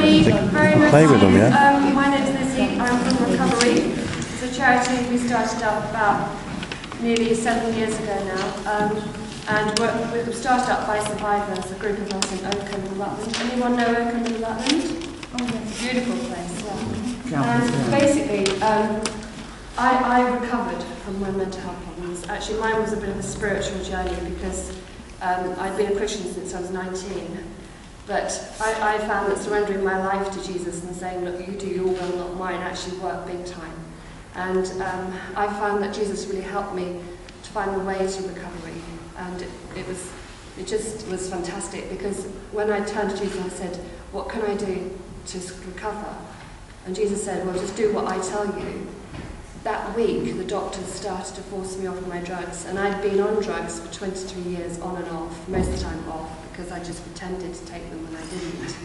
everybody very much. Play with them, yeah? My name's Lizzie. I'm from Recovery. It's a charity we started up about nearly 7 years ago now. And we started up by survivors, a group of us in Oakham and Rutland. Anyone know Oakham and Rutland? Oh, yeah, it's a beautiful place, yeah. And basically, I recovered from my mental health problems. Actually, mine was a bit of a spiritual journey because I'd been a Christian since I was 19. But I found that surrendering my life to Jesus and saying, look, you do your will, not mine, actually worked big time. And I found that Jesus really helped me to find the way to recovery. And it just was fantastic because when I turned to Jesus, I said, what can I do to recover? And Jesus said, well, just do what I tell you. That week, the doctors started to force me off my drugs. And I'd been on drugs for 23 years, on and off, most of the time off, because I just pretended to take them when I didn't.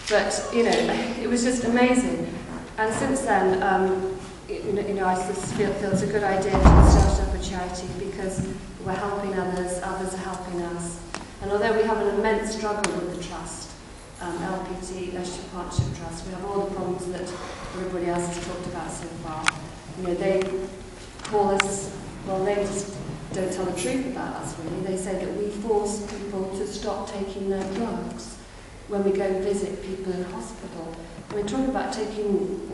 But, you know, it was just amazing. And since then, I just feel it's a good idea to start up a charity because we're helping others, others are helping us. And although we have an immense struggle with the trust, LPT, Leadership Partnership Trust, we have all the problems that everybody else has talked about so far. You know, they call us, well, they just don't tell the truth about us, really. They say that we force people to stop taking their drugs when we go and visit people in hospital. I mean, talking about taking,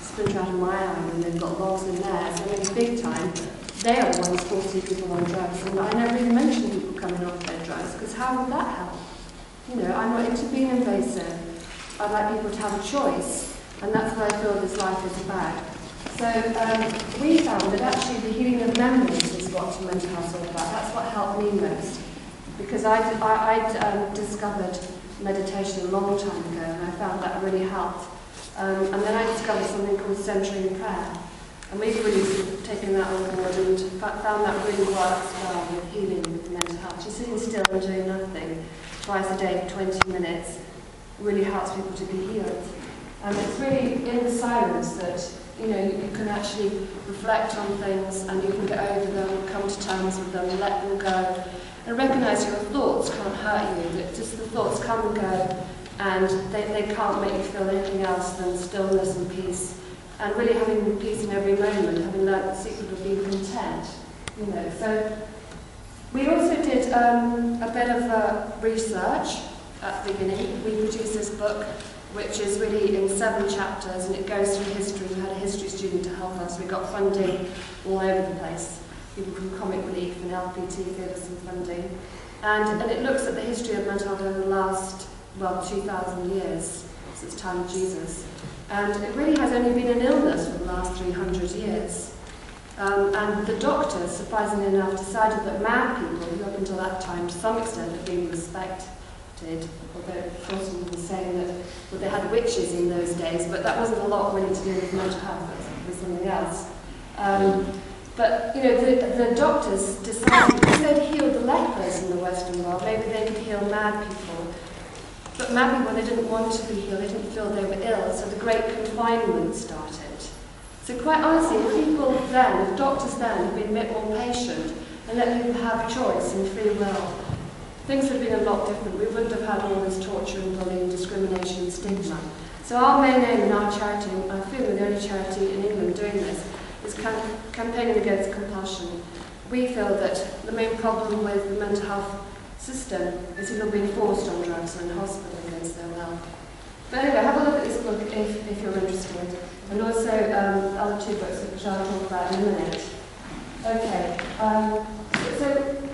splinter out of my eye and they've got logs in theirs, I mean, big time, they are the ones forcing people on drugs. And I never even mention people coming off their drugs, because how would that help? I'm not into being invasive. I'd like people to have a choice, and that's what I feel this life is about. So we found that actually the healing of memories is what mental health is all about. That's what helped me most. Because I'd discovered meditation a long time ago, and I found that really helped. And then I discovered something called centering prayer. And we've really taken that on board and found that really works well with healing with mental health. Just sitting still and doing nothing twice a day for 20 minutes really helps people to be healed. And it's really in the silence that you can actually reflect on things and you can get over them, come to terms with them, let them go, and recognise your thoughts can't hurt you, that just the thoughts come and go, and they can't make you feel anything else than stillness and peace, and really having peace in every moment, having learned the secret of being content. So we also did a bit of research at the beginning. We produced this book, which is really in 7 chapters, and it goes through history. We had a history student to help us. We got funding all over the place. People from Comic Relief and LPT gave us some funding. And it looks at the history of mental health over the last, 2,000 years, since the time of Jesus. And it really has only been an illness for the last 300 years. And the doctors, surprisingly enough, decided that mad people, who up until that time, to some extent, had been respected, although of course we were saying that they had witches in those days, but that wasn't a lot really to do with mental health, it was something else. But the doctors decided because they'd healed the lepers in the Western world, maybe they could heal mad people. But mad people, they didn't want to be healed, they didn't feel they were ill, so the Great Confinement started. So quite honestly, if doctors then had been a bit more patient and let people have choice and free will, things would have been a lot different. We wouldn't have had all this torture and bullying, discrimination and stigma. So our main aim in our charity, I feel we're the only charity in England doing this, is campaigning against compulsion. We feel that the main problem with the mental health system is people being forced on drugs and in hospital against their will. But anyway, have a look at this book if you're interested. And also other 2 books which I'll talk about in a minute. Okay. So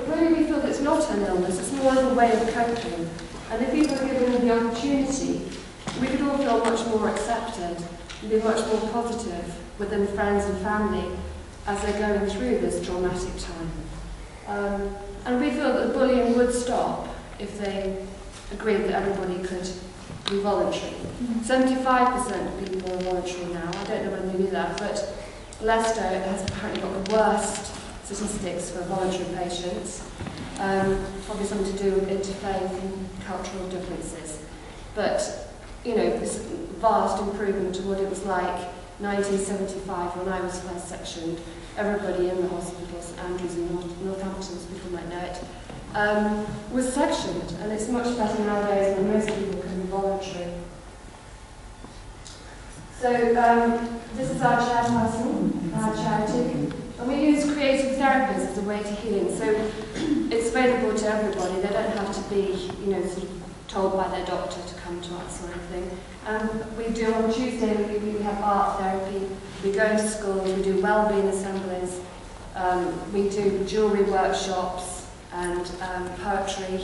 really we feel that it's not an illness, it's more of a way of coping. And if people are given the opportunity, we could all feel much more accepted and be much more positive within friends and family as they're going through this traumatic time. And we feel that the bullying would stop if they agreed that everybody could be voluntary. 75% of people are voluntary now. I don't know whether you knew that, but Leicester has apparently got the worst statistics for voluntary patients. Probably something to do with interfaith and cultural differences. But, this vast improvement to what it was like 1975 when I was first sectioned. Everybody in the hospitals, Andrews and Northampton, as people might know it, was sectioned, and it's much better nowadays when most people can be voluntary. So this is our chairperson, our charity, and we use creative therapies as a way to healing. So it's available to everybody. They don't have to be, sort of told by their doctor to come to us or anything. We do on Tuesday. We have art therapy. We go into schools. We do wellbeing assemblies. We do jewellery workshops and poetry.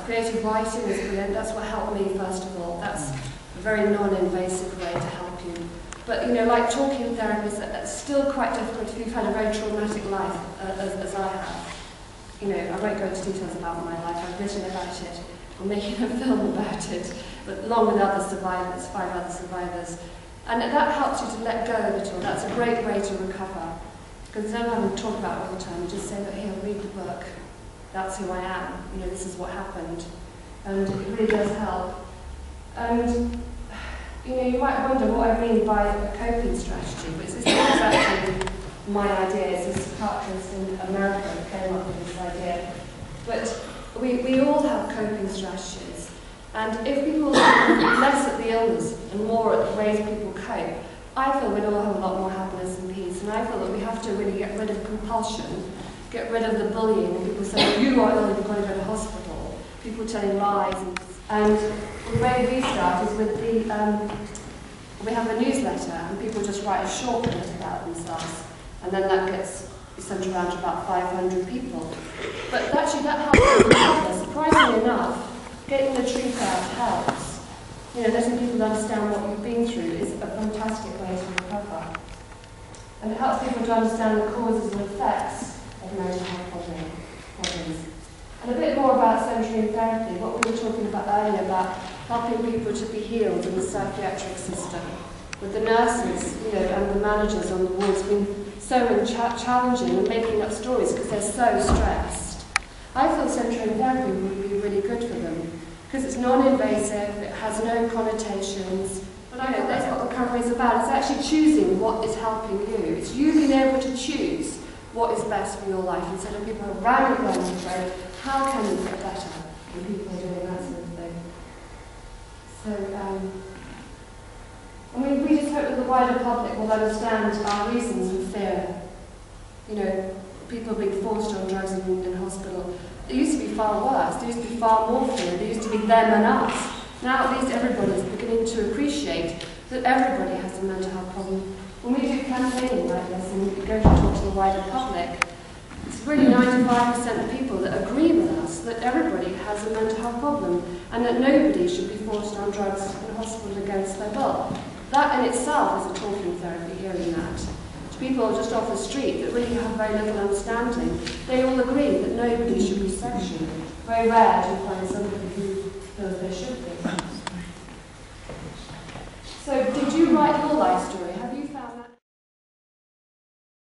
Creative writing is brilliant. That's what helped me first of all. That's a very non-invasive way to help you. But like talking therapies, that's still quite difficult if you've had a very traumatic life, as I have. I won't go into details about my life. I've written about it. We're making a film about it, but along with other survivors, 5 other survivors. And that helps you to let go of it all. That's a great way to recover. Because instead of having to talk about it all the time, you just say, look here, read the book. That's who I am. This is what happened. And it really does help. And, you might wonder what I mean by a coping strategy, but it's not exactly my idea. It's a psychiatrist in America who came up with this idea. But we all have coping strategies. And if people look less at the illness and more at the ways people cope, I feel we'd all have a lot more happiness and peace. And I feel that we have to really get rid of compulsion, get rid of the bullying, and people saying, you are ill, you've got to go to hospital. People telling lies. And the way we start is with we have a newsletter, and people just write a short note about themselves. And then that gets sent around to about 500 people. But actually that helps with recover. Surprisingly enough, getting the truth out helps. Letting people understand what you've been through is a fantastic way to recover. And it helps people to understand the causes and effects of mental health problems. And a bit more about centering therapy, what we were talking about earlier about helping people to be healed in the psychiatric system. With the nurses, and the managers on the wards being so challenging and making up stories because they're so stressed. I feel centering therapy would be really good for them because it's non-invasive, it has no connotations. But I think that's what recovery is about. It's actually choosing what is helping you. It's you being able to choose what is best for your life instead of people around you going to say, how can you get better? And people are doing that sort of thing. So, we just hope that the wider public will understand our reasons for fear. People being forced on drugs in hospital. It used to be far worse. There used to be far more fear. There used to be them and us. Now at least everybody is beginning to appreciate that everybody has a mental health problem. When we do campaigning like this and we go to talk to the wider public, it's really 95% of people that agree with us that everybody has a mental health problem and that nobody should be forced on drugs in hospital against their will. That in itself is a talking therapy, hearing that. To people just off the street that really have very little understanding, they all agree that nobody should be sectioned. Very rare to find somebody who feels they should be. So, did you write your life story?